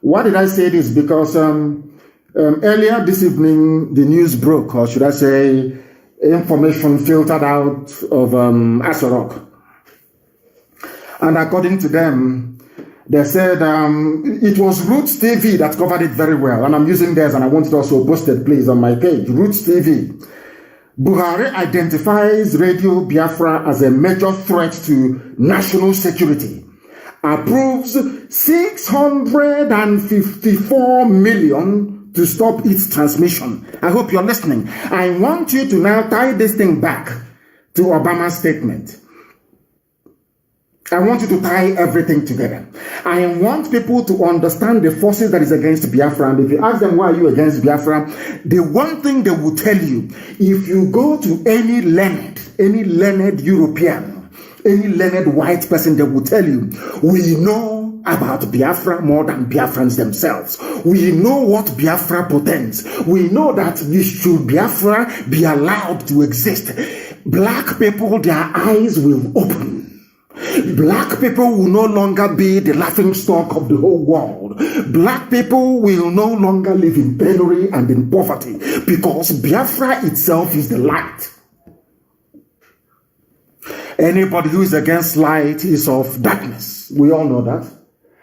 Why did I say this? Because earlier this evening, the news broke, or should I say, information filtered out of Asorok. And according to them, they said it was Roots TV that covered it very well. And I'm using theirs, and I want it also posted, please, on my page. Roots TV. Buhari identifies Radio Biafra as a major threat to national security. Approves 654 million to stop its transmission. I hope you're listening. I want you to now tie this thing back to Obama's statement. I want you to tie everything together. I want people to understand the forces that is against Biafra. And if you ask them, why are you against Biafra? The one thing they will tell you, if you go to any learned European, any learned white person, they will tell you, we know about Biafra more than Biafrans themselves. We know what Biafra portends. We know that should Biafra be allowed to exist, black people, their eyes will open. Black people will no longer be the laughing stock of the whole world. Black people will no longer live in penury and in poverty, because Biafra itself is the light. Anybody who is against light is of darkness. We all know that.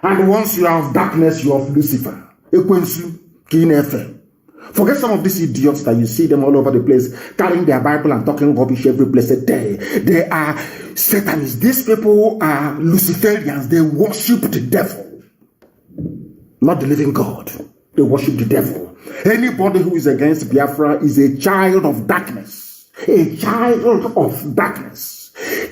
And once you are of darkness, you are of Lucifer. Forget some of these idiots that you see them all over the place, carrying their Bible and talking rubbish every blessed day. They are Satanists. These people are Luciferians. They worship the devil, not the living God. They worship the devil. Anybody who is against Biafra is a child of darkness. A child of darkness.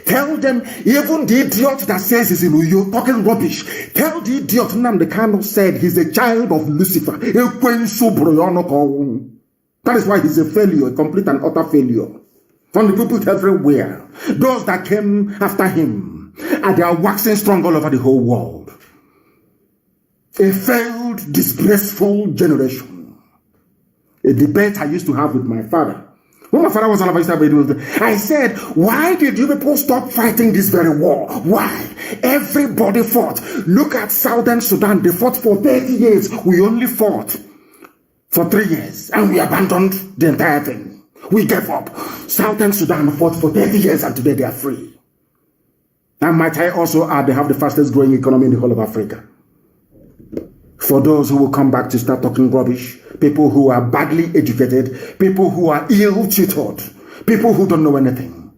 Tell them, even the idiot that says he's in Uyo talking rubbish, tell the idiot Nnamdi Kanu said he's a child of Lucifer. That is why he's a failure, a complete and utter failure. From the people everywhere, those that came after him, and they are waxing strong all over the whole world. A failed, disgraceful generation. A debate I used to have with my father. When my father was alive, I said, why did you people stop fighting this very war? Why? Everybody fought. Look at Southern Sudan. They fought for 30 years. We only fought for 3 years. And we abandoned the entire thing. We gave up. Southern Sudan fought for 30 years and today they are free. And might I also add, they have the fastest growing economy in the whole of Africa. For those who will come back to start talking rubbish, people who are badly educated, people who are ill-tutored, people who don't know anything,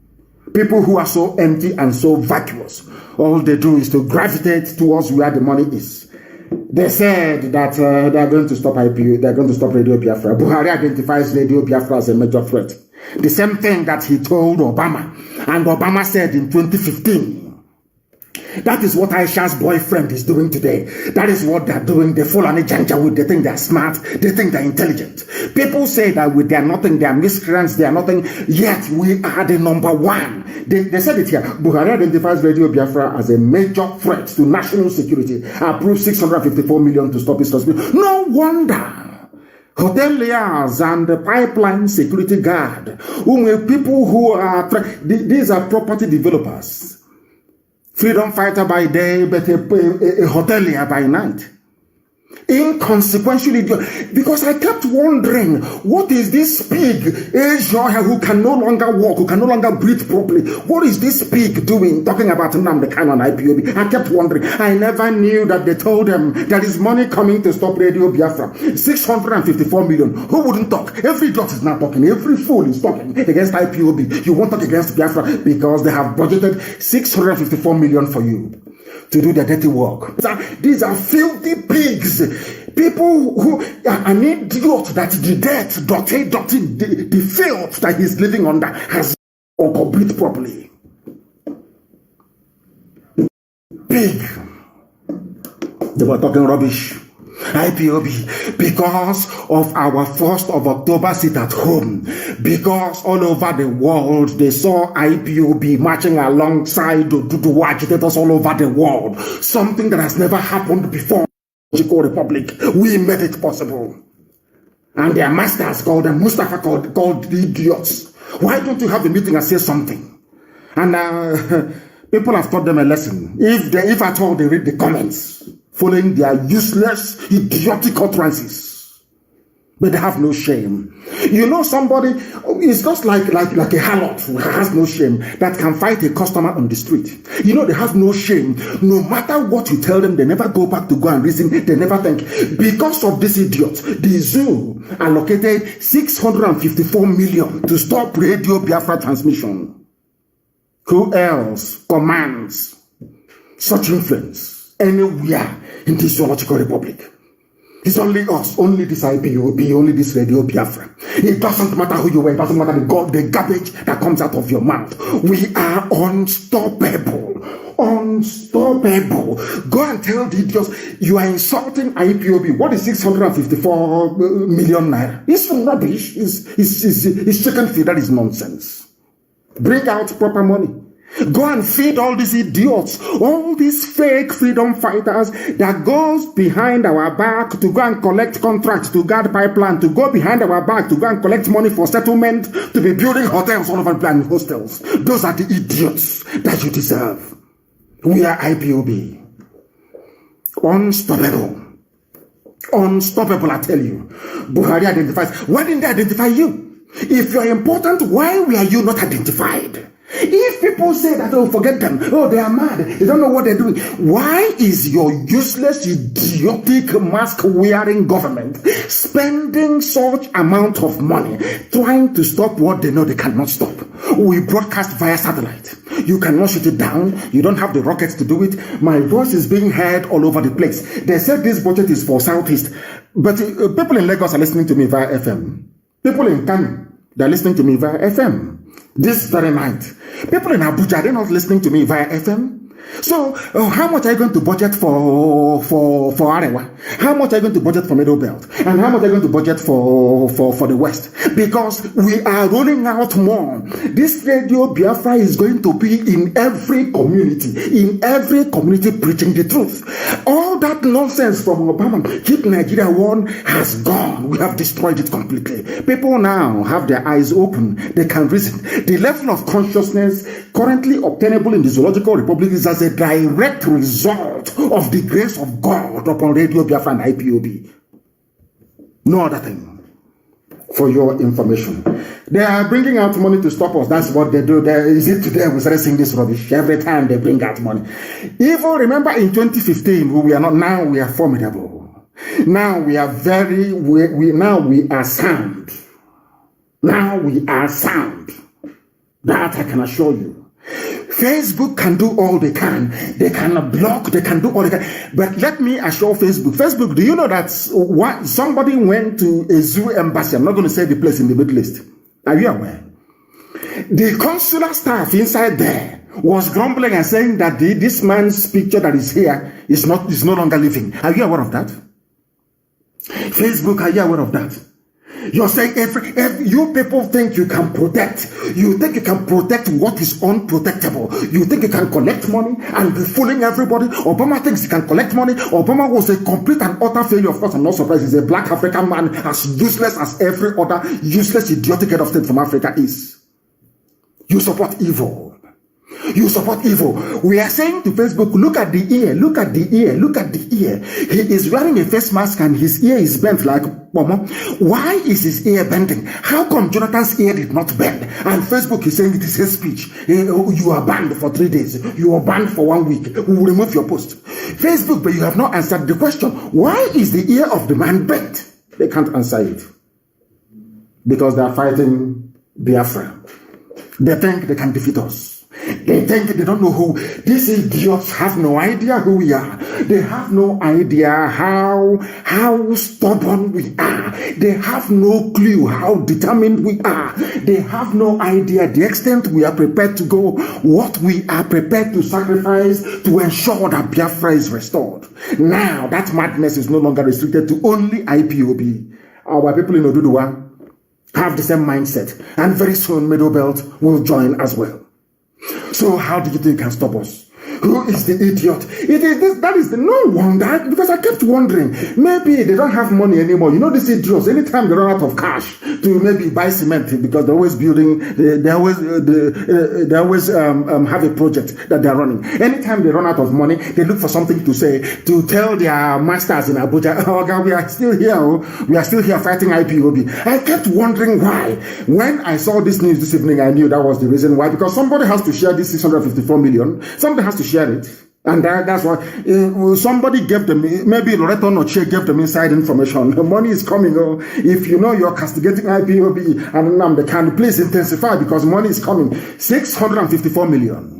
people who are so empty and so vacuous, all they do is to gravitate towards where the money is. They said that they are going to stop IPO, they are going to stop Radio Biafra. Buhari identifies Radio Biafra as a major threat. The same thing that he told Obama, and Obama said in 2015. That is what Aisha's boyfriend is doing today. That is what they're doing. They fall on a janja with. They think they're smart. They think they're intelligent. People say that they are nothing. They are miscreants. They are nothing. Yet we are the number one. They said it here. Buhari identifies Radio Biafra as a major threat to national security. Approved 654 million to stop its transmission. No wonder. Hoteliers and the pipeline security guard. People who are, these are property developers. Freedom fighter by day, but a hotelier by night. Inconsequentially, because I kept wondering, what is this pig, Asia, who can no longer walk, who can no longer breathe properly? What is this pig doing, talking about Nnamdi Kanu and IPOB? I kept wondering. I never knew that they told them there is money coming to stop Radio Biafra. 654 million. Who wouldn't talk? Every dot is not talking. Every fool is talking against IPOB. You won't talk against Biafra because they have budgeted 654 million for you to do the dirty work. These are filthy pigs. People who are an idiot that the dirt, the filth that he's living under has or complete properly. Pig. They were talking rubbish. IPOB, because of our 1st of October sit at home, because all over the world they saw IPOB marching alongside the agitators all over the world, something that has never happened before in the Republic. We made it possible. And their masters called them, Mustafa called the idiots. Why don't you have a meeting and say something? And people have taught them a lesson. If at all they read the comments following their useless, idiotic utterances. But they have no shame. You know, somebody is just like a harlot who has no shame that can fight a customer on the street. You know, they have no shame. No matter what you tell them, they never go back to go and reason. They never think. Because of this idiot, the zoo allocated 654 million to stop Radio Biafra transmission. Who else commands such influence anywhere in this zoological republic? It's only us, only this IPOB, only this Radio Biafra. It doesn't matter who you are, it doesn't matter the garbage that comes out of your mouth. We are unstoppable. Unstoppable. Go and tell the idiots you are insulting IPOB. What is 654 million naira? It's rubbish. It's chicken feed. That is nonsense. Bring out proper money. Go and feed all these idiots, all these fake freedom fighters that goes behind our back to go and collect contracts, to guard pipeline, to go behind our back to go and collect money for settlement, to be building hotels all over the planet, hostels. Those are the idiots that you deserve. We are IPOB. Unstoppable. Unstoppable, I tell you. Buhari identifies. Why didn't they identify you? If you are important, why were you not identified? If people say that, oh, forget them, oh, they are mad, they don't know what they're doing, why is your useless, idiotic, mask-wearing government spending such amount of money trying to stop what they know they cannot stop? We broadcast via satellite. You cannot shoot it down. You don't have the rockets to do it. My voice is being heard all over the place. They said this budget is for Southeast, but people in Lagos are listening to me via FM. People in Kano, they're listening to me via FM. This very night. People in Abuja, they're not listening to me via FM. So, how much are you going to budget for Arewa? How much are you going to budget for Middle Belt? And how much are you going to budget for the West? Because we are rolling out more. This Radio Biafra is going to be in every community preaching the truth. All that nonsense from Obama, Keep Nigeria One, has gone. We have destroyed it completely. People now have their eyes open. They can reason. The level of consciousness currently obtainable in the Zoological Republic is as a direct result of the grace of God upon Radio Biafra and IPOB. No other thing. For your information, they are bringing out money to stop us. That's what they do. Is it today we started seeing this rubbish? Every time they bring out money. Even remember in 2015, we are not. Now we are formidable. Now we are very. Now we are sound. Now we are sound. That I can assure you. Facebook can do all they can. They can block, they can do all they can. But let me assure Facebook, do you know that somebody went to a zoo embassy? I'm not going to say the place in the Middle East. Are you aware? The consular staff inside there was grumbling and saying that this man's picture that is here is no longer living. Are you aware of that? Facebook, are you aware of that? You're saying you people think you can protect. You think you can protect what is unprotectable. You think you can collect money and be fooling everybody. Obama thinks he can collect money. Obama was a complete and utter failure. Of course, I'm not surprised. He's a black African man, as useless as every other useless, idiotic head of state from Africa is. You support evil. You support evil. We are saying to Facebook, look at the ear, look at the ear, look at the ear. He is wearing a face mask and his ear is bent like Mama. Why is his ear bending? How come Jonathan's ear did not bend? And Facebook is saying it is his speech. You are banned for 3 days. You are banned for 1 week. We will remove your post. Facebook, but you have not answered the question. Why is the ear of the man bent? They can't answer it. Because they are fighting Biafra. They think they can defeat us. They think they don't know who. These idiots have no idea who we are. They have no idea how stubborn we are. They have no clue how determined we are. They have no idea the extent we are prepared to go, what we are prepared to sacrifice to ensure that Biafra is restored. Now, that madness is no longer restricted to only IPOB. Our people in Oduduwa have the same mindset. And very soon, Middle Belt will join as well. So how do you think you can stop us? Who is the idiot? It is this, that is the no wonder, because I kept wondering, maybe they don't have money anymore. You know, these idiots, anytime they run out of cash to maybe buy cement, because they're always building, they always have a project that they're running. Anytime they run out of money, they look for something to say, to tell their masters in Abuja, oh God, we are still here fighting IPOB. I kept wondering why. When I saw this news this evening, I knew that was the reason why, because somebody has to share this 654 million. Somebody has to share it. And that's why somebody gave them, maybe Loreto Noche gave them inside information. The money is coming. Oh, if you know you're castigating IPOB and Namdekan, please intensify, because money is coming. 654 million.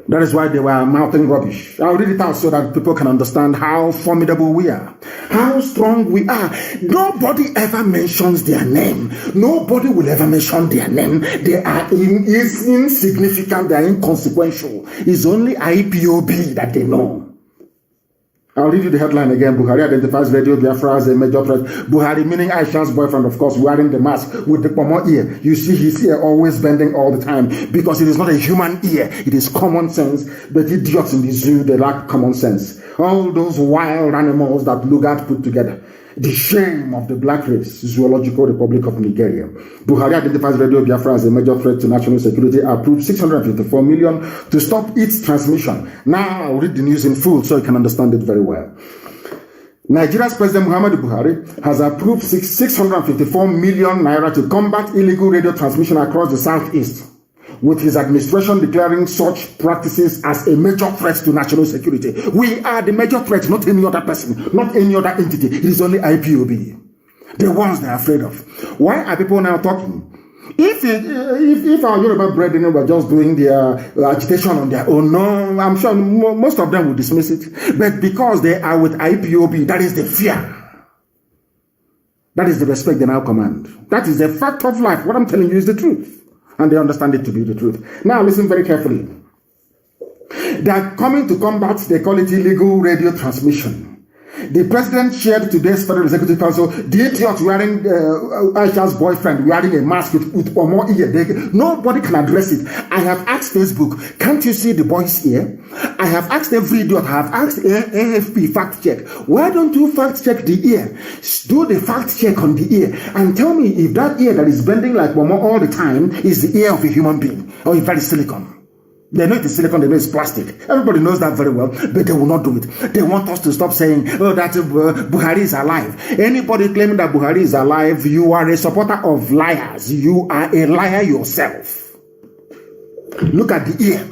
That is why they were mouthing rubbish. I'll read it out so that people can understand how formidable we are, how strong we are. Nobody ever mentions their name. Nobody will ever mention their name. They are insignificant. They are inconsequential. It's only IPOB that they know. I'll read you the headline again. Buhari identifies Radio Biafra as a major threat. Buhari, meaning Aisha's boyfriend, of course, wearing the mask with the pomo ear. You see his ear always bending all the time, because it is not a human ear. It is common sense. But idiots in the zoo, they lack common sense. All those wild animals that Lugard put together. The shame of the black race, Zoological Republic of Nigeria. Buhari identifies Radio Biafra as a major threat to national security, approved 654 million to stop its transmission. Now I'll read the news in full so you can understand it very well. Nigeria's President Muhammadu Buhari has approved 654 million naira to combat illegal radio transmission across the southeast, with his administration declaring such practices as a major threat to national security. We are the major threat, not any other person, not any other entity. It is only IPOB, the ones they are afraid of. Why are people now talking? If our Yoruba brethren were just doing their agitation on their own, no, I'm sure most of them would dismiss it. But because they are with IPOB, that is the fear. That is the respect they now command. That is a fact of life. What I'm telling you is the truth. And they understand it to be the truth. Now listen very carefully. They are coming to combat, they call it illegal radio transmission. The president shared today's Federal Executive Council, the idiot wearing Aisha's boyfriend wearing a mask with more ear. Nobody can address it. I have asked Facebook, can't you see the boy's ear? I have asked every idiot. I have asked AFP fact check. Why don't you fact check the ear? Do the fact check on the ear and tell me if that ear that is bending like Momo all the time is the ear of a human being, or if that is silicone. They know it is silicone, they know it's plastic. Everybody knows that very well, but they will not do it. They want us to stop saying, oh, that Buhari is alive. Anybody claiming that Buhari is alive, you are a supporter of liars. You are a liar yourself. Look at the ear.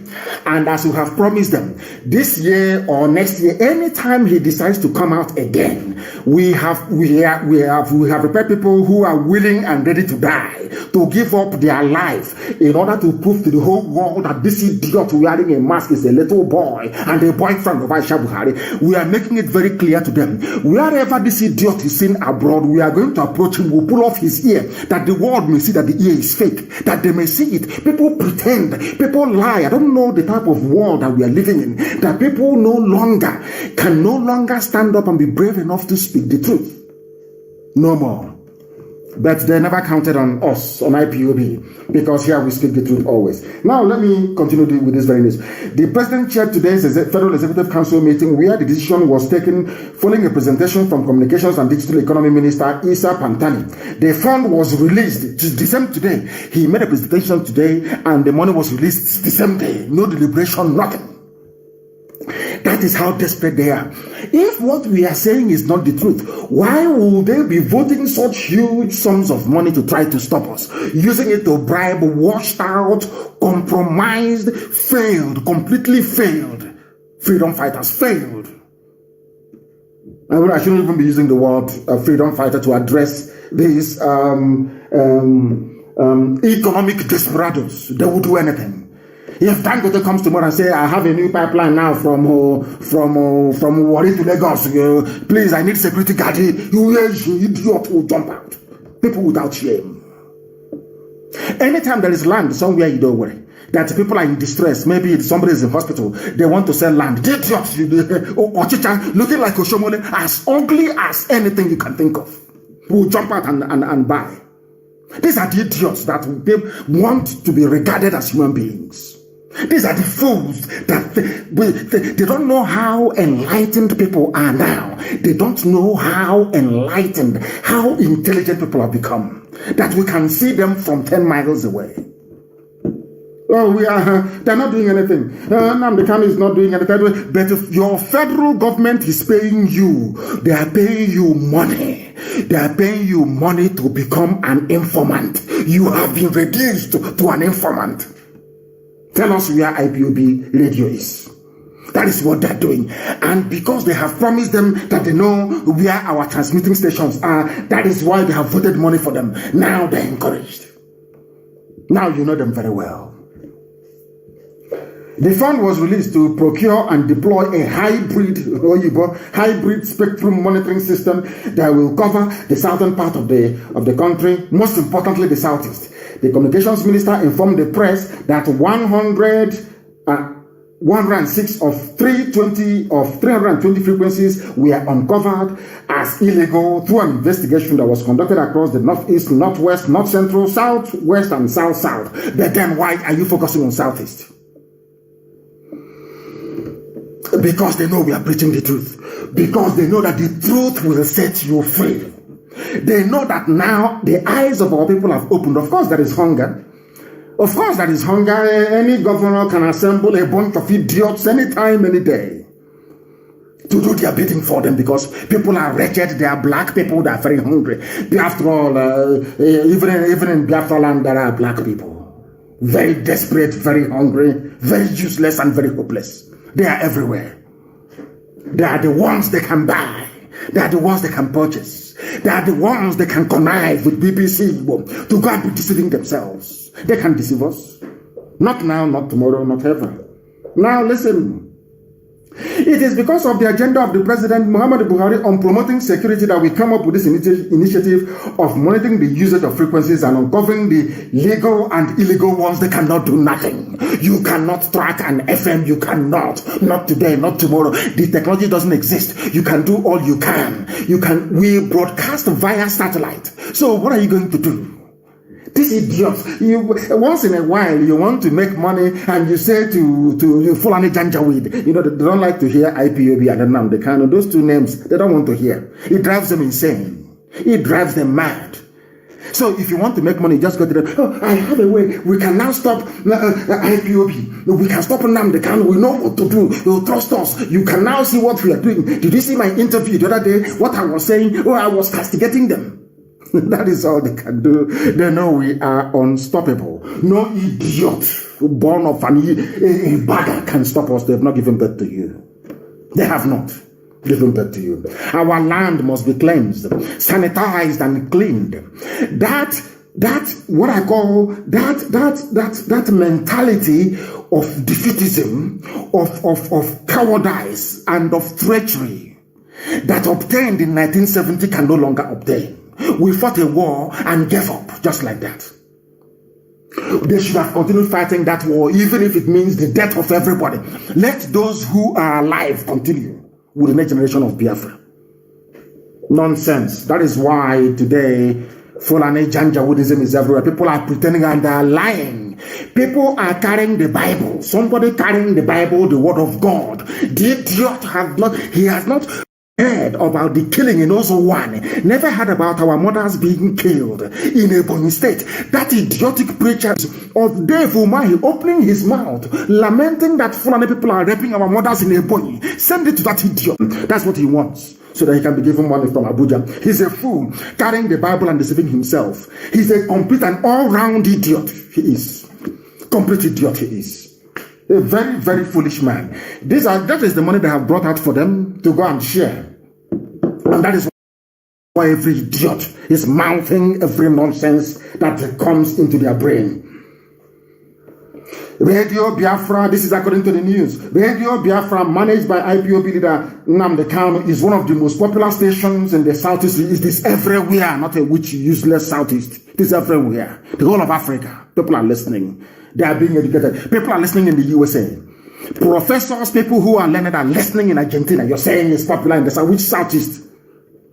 And as we have promised them, this year or next year, anytime he decides to come out again, we have prepared people who are willing and ready to die, to give up their life in order to prove to the whole world that this idiot wearing a mask is a little boy and a boyfriend of Aisha Buhari. We are making it very clear to them. Wherever this idiot is seen abroad, we are going to approach him. We'll pull off his ear, that the world may see that the ear is fake, that they may see it. People pretend, people lie. I don't know the type of world that we are living in, that people can no longer stand up and be brave enough to speak the truth. No more. But they never counted on us, on IPOB, because here we speak the truth always. Now, let me continue with this very news. The president chaired today's Federal Executive Council meeting, where the decision was taken following a presentation from Communications and Digital Economy Minister Issa Pantani. The fund was released the same today. He made a presentation today, and the money was released the same day. No deliberation, nothing. That is how desperate they are. If what we are saying is not the truth, why would they be voting such huge sums of money to try to stop us? Using it to bribe washed out, compromised, completely failed freedom fighters. Failed. I shouldn't even be using the word freedom fighter to address these economic desperados. They will do anything. If Dangote comes tomorrow and say, I have a new pipeline now from Warri to Lagos, please, I need security guard, you idiot will jump out. People without shame. Anytime there is land somewhere, you don't worry. That people are in distress, maybe somebody is in hospital, they want to sell land. The idiots, looking like Oshomole, as ugly as anything you can think of, will jump out and buy. These are the idiots that they want to be regarded as human beings. These are the fools that they don't know how enlightened people are now. They don't know how enlightened, how intelligent people have become. That we can see them from 10 miles away. Oh, they're not doing anything. The county is not doing anything. But if your federal government is paying you, they are paying you money. They are paying you money to become an informant. You have been reduced to an informant. Tell us where IPOB radio is. That is what they're doing. And because they have promised them that they know where our transmitting stations are, that is why they have voted money for them. Now they're encouraged. Now you know them very well. The fund was released to procure and deploy a hybrid spectrum monitoring system that will cover the southern part of the country, most importantly the southeast. The communications minister informed the press that 106 of 320 frequencies were uncovered as illegal through an investigation that was conducted across the northeast, northwest, north central, southwest, and south. But then why are you focusing on southeast? Because they know we are preaching the truth. Because they know that the truth will set you free. They know that now the eyes of our people have opened. Of course, there is hunger. Of course, there is hunger. Any governor can assemble a bunch of idiots anytime, any day to do their bidding for them because people are wretched. They are black people. They are very hungry. After all, even in Biafra land, there are black people. Very desperate, very hungry, very useless, and very hopeless. They are everywhere. They are the ones they can buy. They are the ones they can purchase. They are the ones they can connive with BBC to go and be deceiving themselves. They can deceive us. Not now, not tomorrow, not ever. Now listen. It is because of the agenda of the President Muhammad Buhari on promoting security that we come up with this initiative of monitoring the usage of frequencies and uncovering the legal and illegal ones. They cannot do nothing. You cannot track an FM. You cannot. Not today, not tomorrow. The technology doesn't exist. You can do all you can. We broadcast via satellite. So what are you going to do? These idiots, once in a while you want to make money and you say to Fulani Janjaweed, they don't like to hear IPOB and Nnamdi Kanu. Those two names, they don't want to hear. It drives them insane. It drives them mad. So if you want to make money, just go to them. Oh, I have a way. We can now stop IPOB. We can stop Nnamdi Kanu. We know what to do. You trust us. You can now see what we are doing. Did you see my interview the other day? What I was saying? Oh, I was castigating them. That is all they can do. They know we are unstoppable. No idiot born of a bagger can stop us. They have not given birth to you. They have not given birth to you. Our land must be cleansed, sanitized, and cleaned. That what I call that mentality of defeatism, of cowardice, and of treachery that obtained in 1970 can no longer obtain. We fought a war and gave up, just like that. They should have continued fighting that war, even if it means the death of everybody. Let those who are alive continue with the next generation of Biafra. Nonsense. That is why today, Fulani Janjaweedism is everywhere. People are pretending and they are lying. People are carrying the Bible. Somebody carrying the Bible, the word of God. The idiot has not heard about the killing in Ozo1, never heard about our mothers being killed in Ebonyi State. That idiotic preacher of Dave Umahi opening his mouth, lamenting that Fulani people are raping our mothers in Ebonyi. Send it to that idiot. That's what he wants, so that he can be given money from Abuja. He's a fool, carrying the Bible and deceiving himself. He's a complete and all-round idiot. He is. Complete idiot he is. A very, very foolish man. That is the money they have brought out for them to go and share. And that is why every idiot is mouthing every nonsense that comes into their brain. Radio Biafra, this is according to the news. Radio Biafra, managed by IPOB leader Nnamdi Kanu, is one of the most popular stations in the southeast. It is everywhere, not a which useless southeast. It is everywhere. The whole of Africa. People are listening. They are being educated. People are listening in the USA. Professors, people who are learned are listening in Argentina. You're saying it's popular in the south. Which southeast?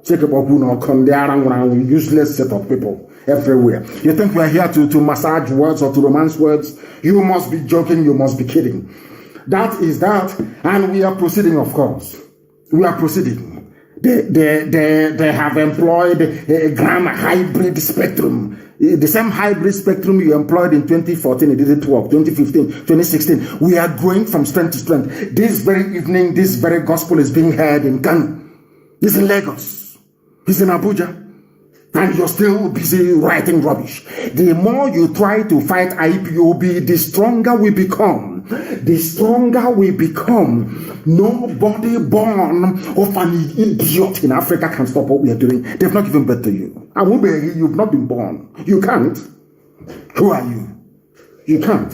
Check about useless set of people. everywhere. You think we are here to massage words or to romance words? You must be joking, you must be kidding. That is that, and we are proceeding, of course. We are proceeding. They have employed a grammar hybrid spectrum. The same hybrid spectrum you employed in 2014, it didn't work. 2015, 2016. We are growing from strength to strength. This very evening, this very gospel is being heard in Kano. He's in Lagos. He's in Abuja. And you're still busy writing rubbish. The more you try to fight IPOB, the stronger we become. The stronger we become. Nobody born of an idiot in Africa can stop what we are doing. They've not given birth to you. And you've not been born. You can't. Who are you? You can't.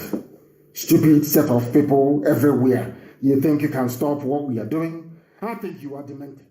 Stupid set of people everywhere. You think you can stop what we are doing? I think you are demented.